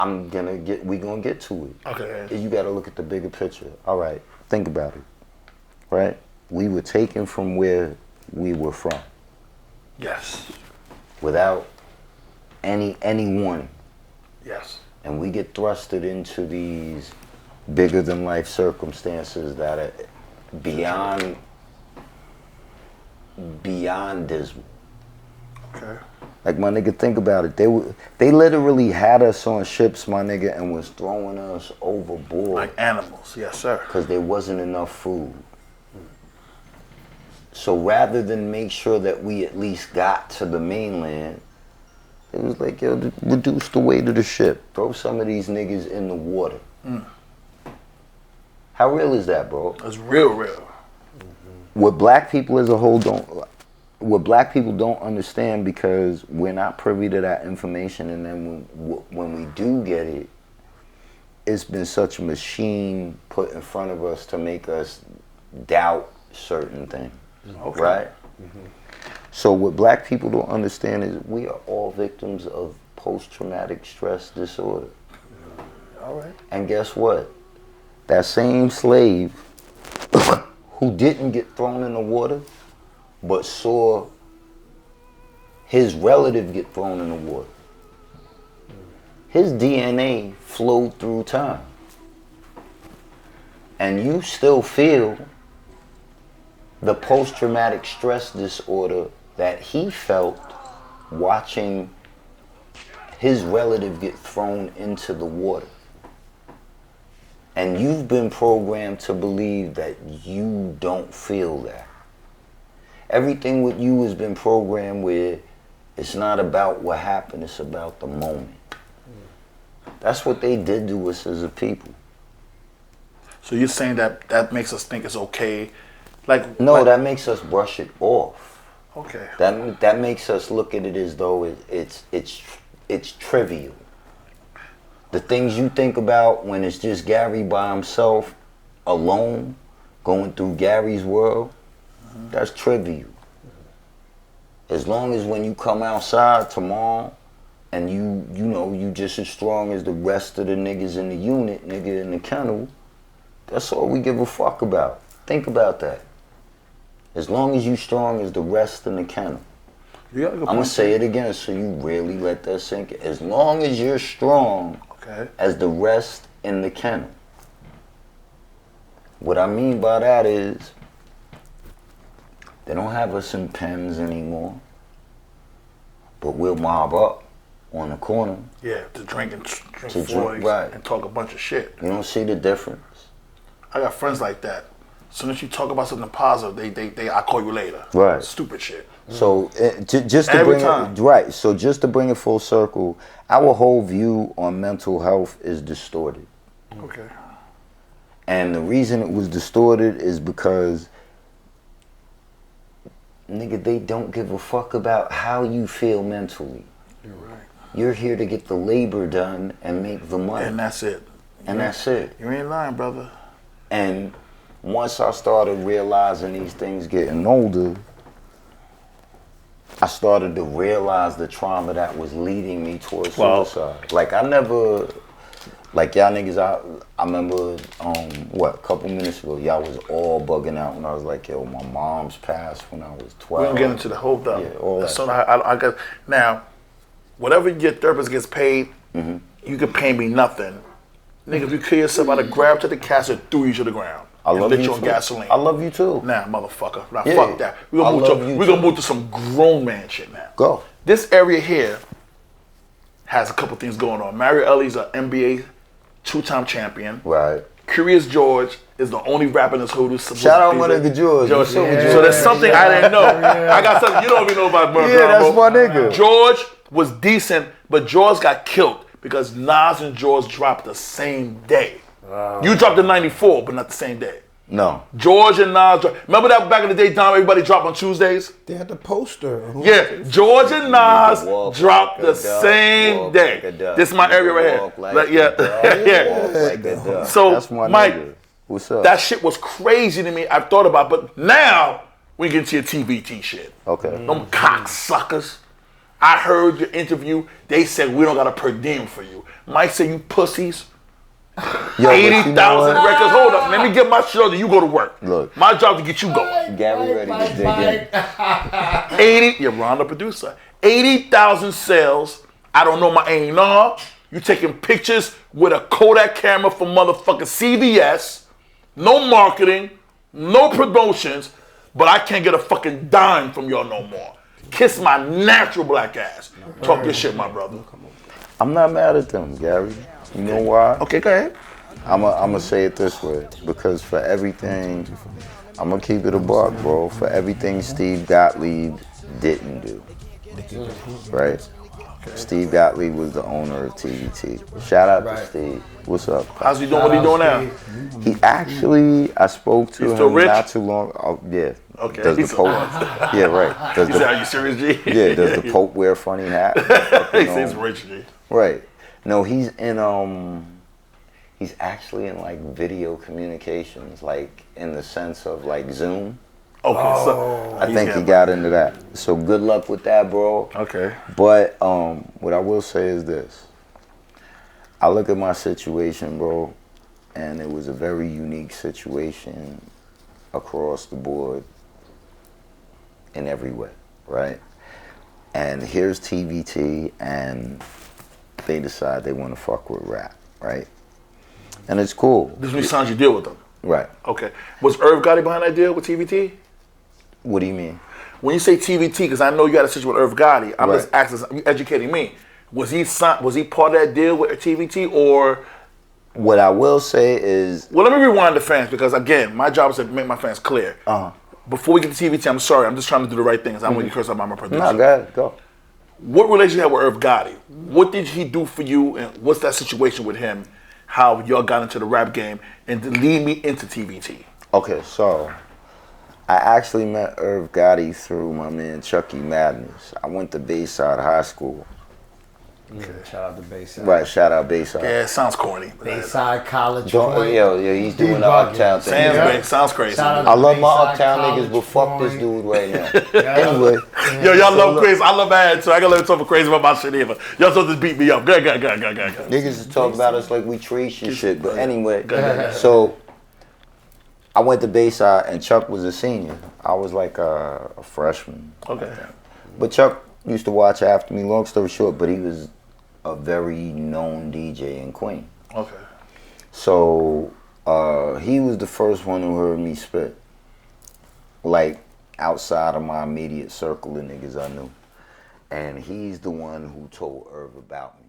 we gonna get to it. Okay. You gotta look at the bigger picture. All right, think about it. Right? We were taken from where we were from. Yes. Without any warning. Yes. And we get thrusted into these bigger than life circumstances that are beyond dismal. Okay. Like, my nigga, think about it. They literally had us on ships, my nigga, and was throwing us overboard. Like animals, yes, sir. Because there wasn't enough food. So rather than make sure that we at least got to the mainland, it was like, yo, reduce the weight of the ship. Throw some of these niggas in the water. How real is that, bro? It's real. What black people as a whole don't understand, because we're not privy to that information, and then when we do get it, it's been such a machine put in front of us to make us doubt certain things. Okay. Right? So what black people don't understand is we are all victims of post-traumatic stress disorder. All right. And guess what? That same slave who didn't get thrown in the water, but saw his relative get thrown in the water, his DNA flowed through time. And you still feel the post-traumatic stress disorder that he felt watching his relative get thrown into the water. And you've been programmed to believe that you don't feel that. Everything with you has been programmed where it's not about what happened, it's about the moment. That's what they did to us as a people. So you're saying that makes us think it's okay? No, that makes us brush it off. Okay. That makes us look at it as though it's trivial. The things you think about when it's just Gary by himself, alone, going through Gary's world, that's trivial. As long as when you come outside tomorrow and you just as strong as the rest of the niggas in the unit, nigga in the kennel, that's all we give a fuck about. Think about that. As long as you strong as the rest in the kennel. I'm gonna say it again so you really let that sink in. As long as you're strong as the rest in the kennel. What I mean by that is, they don't have us in pens anymore, but we'll mob up on the corner. Yeah, to drink and drink right, and talk a bunch of shit. You don't see the difference. I got friends like that. As soon as you talk about something positive, they I'll call you later. Right. Stupid shit. So just to bring it right. So just to bring it full circle, our whole view on mental health is distorted. Okay. And the reason it was distorted is because, nigga, they don't give a fuck about how you feel mentally. You're right. You're here to get the labor done and make the money. And that's it. That's it. You ain't lying, brother. And once I started realizing these things getting older, I started to realize the trauma that was leading me towards suicide. Like, I never, like, y'all niggas, I remember, a couple minutes ago, y'all was all bugging out when I was like, yo, my mom's passed when I was 12. We don't get into the whole stuff. Yeah, all that. So I guess, now, whatever your therapist gets paid, you can pay me nothing. Nigga, if you kill yourself, I'd have grabbed to the casket and threw you to the ground. I love lit you you on too. gasoline. I love you too. Nah, motherfucker. Nah, Yeah. fuck that. We're gonna move to some grown man shit now. Go. This area here has a couple things going on. Mario Ellie's an NBA two-time champion. Right. Curious George is the only rapper in this hood who's Shout out my nigga George. So there's something I didn't know. I got something you don't even know about Geronimo. Yeah, that's my nigga. George was decent, but George got killed because Nas and George dropped the same day. Wow. You dropped in 94, but not the same day. No. George and Nas. Remember that back in the day, Dom, everybody dropped on Tuesdays? They had the poster. Yeah, George and Nas dropped the same day. This is my area right here. Yeah. So, that's my Mike, nigga. What's up? that shit was crazy to me. I've thought about it, but now we get to your TVT shit. Okay. Them cocksuckers. I heard your interview. They said we don't got a per diem for you. Mike said you pussies. 80,000 records. Hold up. Let me get my show. Then you go to work. Look. My job to get you going. Gary ready to dig in. 80. You're Ron the producer. 80,000 sales. I don't know my A&R. You taking pictures with a Kodak camera from motherfucking CVS. No marketing. No promotions. But I can't get a fucking dime from y'all no more. Kiss my natural black ass. Talk your shit, my brother. I'm not mad at them, Gary. You know why? Okay, go ahead. I'm gonna say it this way, because for everything, I'm gonna keep it a buck, bro. For everything Steve Gottlieb didn't do, right? Steve Gottlieb was the owner of TVT. Shout out to Steve. What's up? How's he doing? What he doing now? He actually, I spoke to him not too long. Oh, yeah. Okay. Does the Pope? Yeah, right. He said, "Are you serious, G?" Yeah. Does the Pope wear a funny hat? He says, "Rich, G." Right. No, he's actually in like video communications, like in the sense of like Zoom. Okay, so I think he got into that. So good luck with that, bro. Okay. But what I will say is this. I look at my situation, bro, and it was a very unique situation across the board in every way, right? And here's TVT, and they decide they want to fuck with rap, right? And it's cool. This is when you signed your deal with them. Right. Okay. Was Irv Gotti behind that deal with TVT? What do you mean? When you say TVT, because I know you had a situation with Irv Gotti, I'm just asking, you educating me. Was he part of that deal with TVT, or? What I will say is... Well, let me rewind the fans, because again, my job is to make my fans clear. Before we get to TVT, I'm sorry, I'm just trying to do the right things. I don't want you to curse out my producer. No, go ahead, go. What relationship you had with Irv Gotti? What did he do for you, and what's that situation with him? How y'all got into the rap game, and to lead me into TVT? Okay, so I actually met Irv Gotti through my man Chucky Madness. I went to Bayside High School. Okay. Shout out to Bayside. Right, shout out Bayside. Yeah, it sounds corny. Bayside College. Yo, he's doing the uptown thing. Sounds crazy. I love my uptown niggas, but fuck this dude right now. Anyway. Yo, y'all love crazy. I love bad, so I gotta let talk crazy about my shit either. Y'all supposed to beat me up. Go. Niggas is talking about us like we trace your shit, but anyway. So I went to Bayside, and Chuck was a senior. I was like a freshman. Okay. But Chuck used to watch after me, long story short, but he was a very known DJ in Queen. Okay. So he was the first one who heard me spit. Like outside of my immediate circle of niggas I knew. And he's the one who told Irv about me.